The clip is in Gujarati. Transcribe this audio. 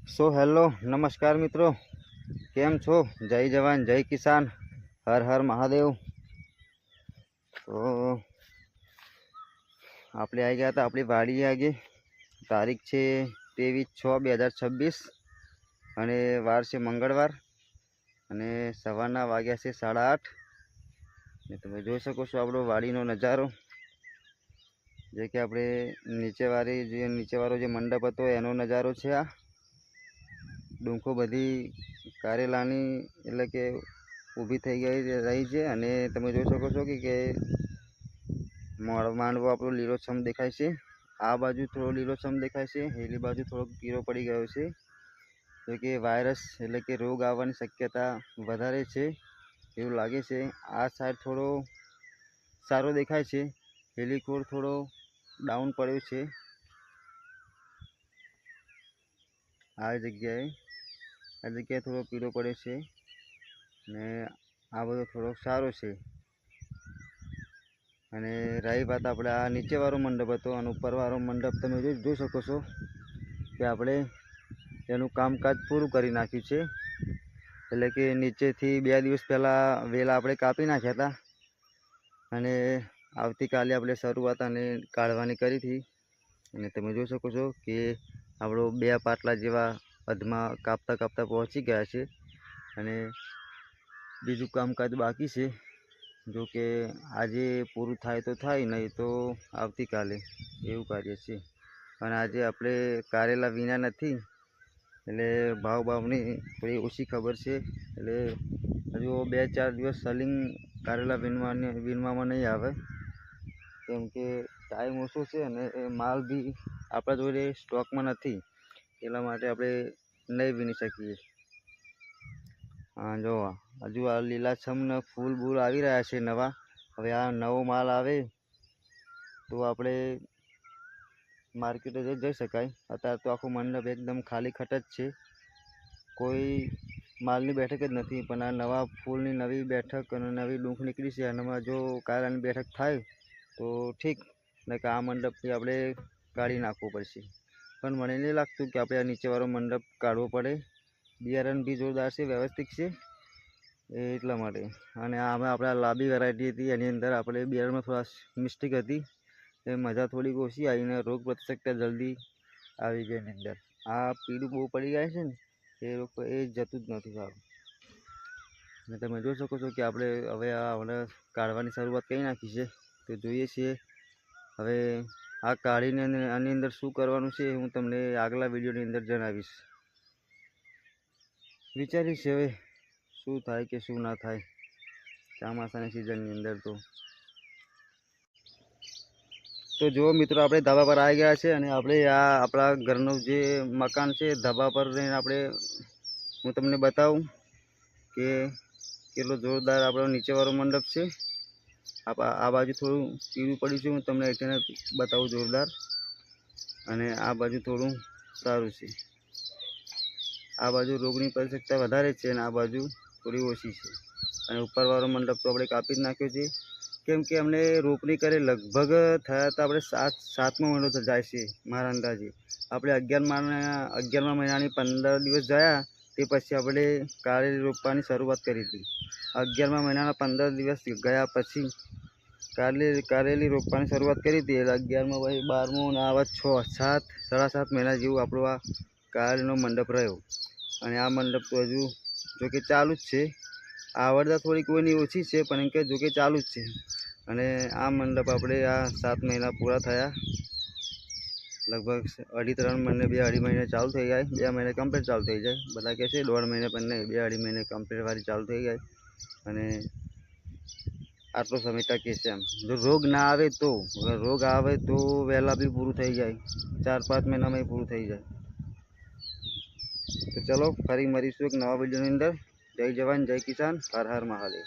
हेलो नमस्कार मित्रों, केम छो? जय जवान जय किसान, हर हर महादेव। तो આપણે આવી ગયા હતા આપણી વાડી આગે। તારીખ છે 23/6/2026 અને વાર છે મંગળવાર અને સવારના વાગ્યા છે 8:30 ને તમે જોઈ શકો છો આપણો વાડીનો નજારો। જે કે આપણે નીચેવાળો જે મંડપ હતો એનો નજારો છે। આ ડુંખો બધી કારેલાની એટલે કે ઊભી થઈ રહી છે અને તમે જોઈ શકો છો કે માંડવો આપણો લીલોછમ દેખાય છે। આ બાજુ થોડો લીલોછમ દેખાય છે, પેલી બાજુ થોડોક પીળો પડી ગયો છે। તો કે વાયરસ એટલે કે રોગ આવવાની શક્યતા વધારે છે એવું લાગે છે। આ સાઈડ થોડો સારો દેખાય છે, પેલી કોર થોડો ડાઉન પડ્યો છે। આ જગ્યાએ થોડો પીળો પડ્યો છે ને આ બધો થોડોક સારો છે। અને રહી વાત આપણે આ નીચેવાળો મંડપ હતો અને ઉપરવાળો મંડપ તમે જોઈ શકો છો કે આપણે એનું કામકાજ પૂરું કરી નાખ્યું છે। એટલે કે નીચેથી 2 દિવસ પહેલાં વેલા આપણે કાપી નાખ્યા હતા અને આવતીકાલે આપણે શરૂઆત અને કાઢવાની કરી હતી। અને તમે જોઈ શકો છો કે આપણો 2 પાટલા જેવા અધમાં કાપતા પહોંચી ગયા છે અને બીજું કામકાજ બાકી છે। જો કે આજે પૂરું થાય તો થાય, નહીં તો આવતીકાલે એવું કાર્ય છે। અને આજે આપણે કારેલા વિના નથી એટલે ભાવની થોડી ઓછી ખબર છે। એટલે હજુ 2-4 દિવસ સલિંગ કારેલા વીણવામાં નહીં આવે, કેમ કે ટાઈમ ઓછો છે અને એ માલ બી આપણા જોડે સ્ટોકમાં નથી, એટલા માટે આપણે નહીં વીણી શકીએ। હા જો હજુ આ લીલાછમ ને ફૂલ બૂલ આવી રહ્યા છે નવા। હવે આ નવો માલ આવે તો આપણે માર્કેટે જઈ શકાય। અત્યારે તો આખું મંડપ એકદમ ખાલી ખટ જ છે, કોઈ માલની બેઠક જ નથી। પણ આ નવા ફૂલની નવી બેઠક અને નવી ડૂંખ નીકળી છે, એનામાં જો કારેલાની બેઠક થાય તો ઠીક, ને કે આ મંડપથી આપણે કાઢી નાખવું પડશે। પણ મને નહીં લાગતું કે આપણે આ નીચેવાળો મંડપ કાઢવો પડે। બિયારણ બી જોરદાર છે, વ્યવસ્થિત છે એટલા માટે। અને આમાં આપણે લાંબી વેરાયટી હતી, એની અંદર આપણે બિયારણમાં થોડા મિસ્ટેક હતી, એ મજા થોડીક ઓછી આવીને રોગ પ્રતિશક્તિયા જલ્દી આવી ગઈ એની અંદર। આ પીળું બહુ પડી જાય છે ને એ જતું જ નથી સારું। અને તમે જોઈ શકો છો કે આપણે હવે કાઢવાની શરૂઆત કરી નાખી છે। તો જોઈએ છીએ હવે આ કાઢીને આની અંદર શું કરવાનું છે હું તમને આગલા વિડીયોની અંદર જણાવીશ। વિચારીશ હવે શું થાય કે શું ના થાય ચોમાસાની સિઝનની અંદર। તો જો મિત્રો આપણે ધાબા પર આવી ગયા છે અને આપણે આ આપણા ઘરનું જે મકાન છે ધાબા પર રહીને હું તમને બતાવું કે કેટલો જોરદાર આપણો નીચેવાળો મંડપ છે। આ બાજુ થોડું પીળું પડ્યું છે, હું તમને એટલે બતાવું જોરદાર, અને આ બાજુ થોડું સારું છે। આ બાજુ રોગની પ્રતિશક્તિયા વધારે છે અને આ બાજુ થોડી ઓછી છે। અને ઉપરવાળો મંડપ તો આપણે કાપી જ નાખ્યો છે, કેમ કે અમને રોપણી કરે લગભગ થયા હતા આપણે 7મો મહિનો તો જાય છે મારા અંદાજે। આપણે 11મા મહિનાની 15 દિવસ ગયા તે પછી આપણે કારેલી રોપવાની શરૂઆત કરી હતી। 11મા મહિનાના 15 દિવસ ગયા પછી કારેલી રોપવાની શરૂઆત કરી હતી, એટલે 11મો પછી 12મો અને આવા 6-7 સાડા 7 મહિના જેવું આપણો આ કારેલીનો મંડપ રહ્યો। અને આ મંડપ તો હજુ જોકે ચાલુ જ છે। આવડતા થોડી કોઈની ઓછી છે, પણ કે જોકે ચાલુ જ છે। અને આ મંડપ આપણે આ 7 મહિના પૂરા થયા, લગભગ 2.5-3 મહિને 2-2.5 મહિને ચાલુ થઈ જાય, 2 મહિને કમ્પ્લીટ ચાલુ થઈ જાય। બધા કહે છે 1.5 મહિને, પણ નહીં, 2-2.5 મહિને કમ્પ્લીટ વાળી ચાલુ થઈ જાય। અને આટલો સમય ટકે છે એમ, જો રોગ ના આવે તો। રોગ આવે તો વહેલા બી પૂરું થઈ જાય, 4-5 મહિનામાં પૂરું થઈ જાય। તો ચલો ફરી મળીશું એક નવા વિડીયોની અંદર। જય જવાન જય કિસાન, હર હર મહાદેવ।